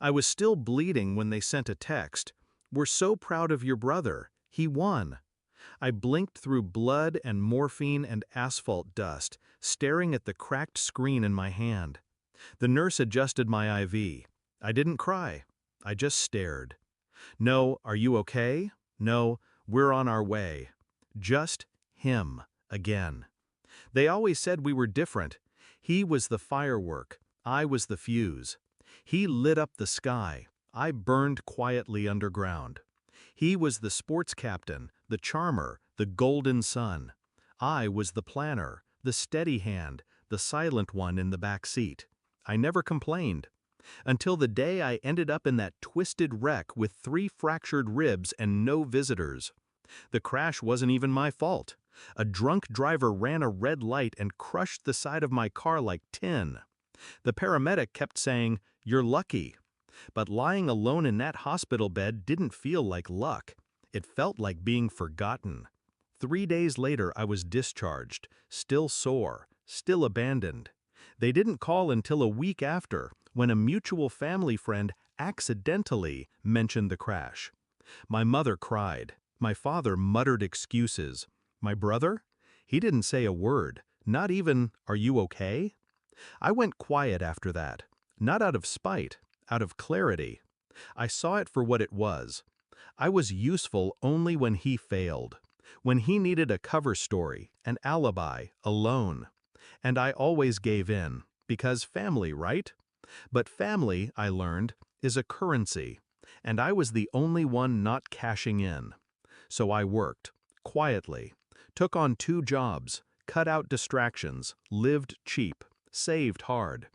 I was still bleeding when they sent a text. "We're so proud of your brother. He won." I blinked through blood and morphine and asphalt dust, staring at the cracked screen in my hand. The nurse adjusted my IV. I didn't cry. I just stared. No, "Are you okay?" No, "We're on our way." Just him, again. They always said we were different. He was the firework. I was the fuse. He lit up the sky. I burned quietly underground. He was the sports captain, the charmer, the golden sun. I was the planner, the steady hand, the silent one in the back seat. I never complained. Until the day I ended up in that twisted wreck with 3 fractured ribs and no visitors. The crash wasn't even my fault. A drunk driver ran a red light and crushed the side of my car like tin. The paramedic kept saying, "You're lucky." But lying alone in that hospital bed didn't feel like luck. It felt like being forgotten. 3 days later I was discharged, still sore, still abandoned. They didn't call until a week after, when a mutual family friend accidentally mentioned the crash. My mother cried. My father muttered excuses. My brother? He didn't say a word, not even, "Are you okay?" I went quiet after that, not out of spite, out of clarity. I saw it for what it was. I was useful only when he failed, when he needed a cover story, an alibi, a loan. And I always gave in, because family, right? But family, I learned, is a currency, and I was the only one not cashing in. So I worked, quietly, took on 2 jobs, cut out distractions, lived cheap, saved hard.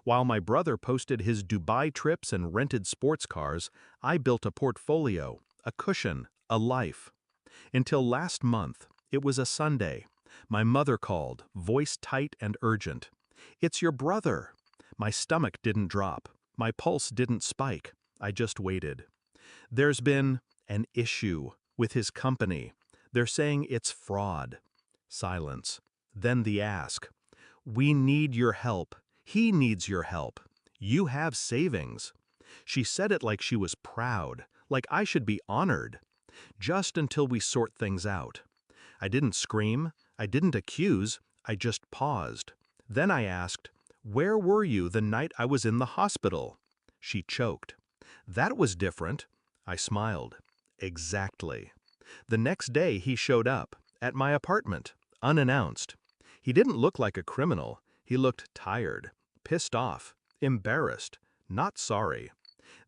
While my brother posted his Dubai trips and rented sports cars, I built a portfolio, a cushion, a life. Until last month, it was a Sunday. My mother called, voice tight and urgent. "It's your brother." My stomach didn't drop. My pulse didn't spike. I just waited. "There's been an issue with his company. They're saying it's fraud." Silence. Then the ask. "We need your help. He needs your help. You have savings." She said it like she was proud, like I should be honored. "Just until we sort things out." I didn't scream. I didn't accuse. I just paused. Then I asked, "Where were you the night I was in the hospital?" She choked. "That was different." I smiled. "Exactly." The next day he showed up, at my apartment, unannounced. He didn't look like a criminal. He looked tired, pissed off, embarrassed, not sorry.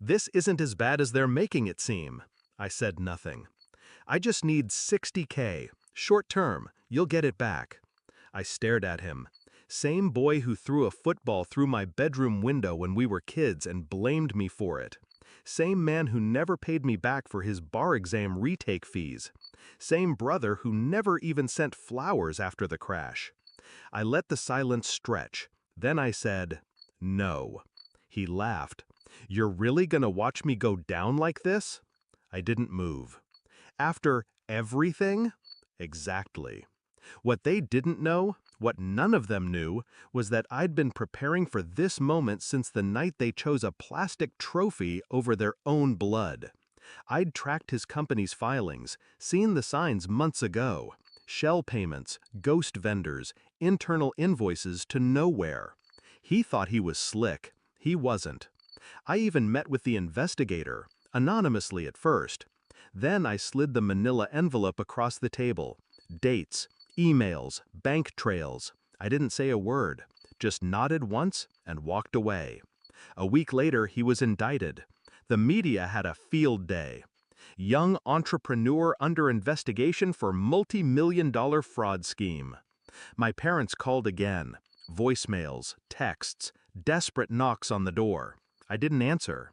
"This isn't as bad as they're making it seem." I said nothing. "I just need 60K. Short term, you'll get it back." I stared at him. Same boy who threw a football through my bedroom window when we were kids and blamed me for it. Same man who never paid me back for his bar exam retake fees. Same brother who never even sent flowers after the crash. I let the silence stretch. Then I said, "No." He laughed. "You're really gonna watch me go down like this?" I didn't move. "After everything?" Exactly. What they didn't know, what none of them knew, was that I'd been preparing for this moment since the night they chose a plastic trophy over their own blood. I'd tracked his company's filings, seen the signs months ago. Shell payments, ghost vendors, internal invoices to nowhere. He thought he was slick. He wasn't. I even met with the investigator, anonymously at first. Then I slid the manila envelope across the table. Dates, emails, bank trails. I didn't say a word, just nodded once and walked away. A week later, he was indicted. The media had a field day. Young entrepreneur under investigation for multi-million-dollar fraud scheme. My parents called again. Voicemails, texts, desperate knocks on the door. I didn't answer.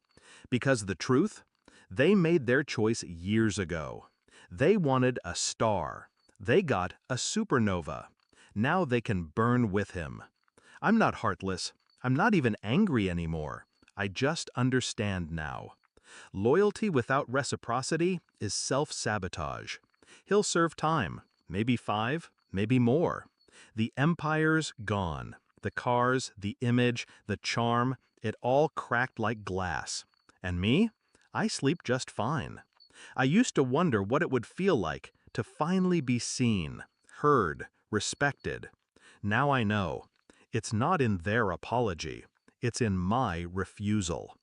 Because the truth? They made their choice years ago. They wanted a star. They got a supernova. Now they can burn with him. I'm not heartless. I'm not even angry anymore. I just understand now. Loyalty without reciprocity is self-sabotage. He'll serve time, maybe 5, maybe more. The empire's gone. The cars, the image, the charm, it all cracked like glass. And me? I sleep just fine. I used to wonder what it would feel like to finally be seen, heard, respected. Now I know. It's not in their apology. It's in my refusal.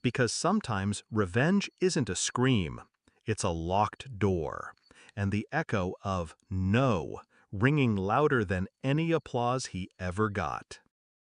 Because sometimes revenge isn't a scream. It's a locked door. And the echo of no ringing louder than any applause he ever got.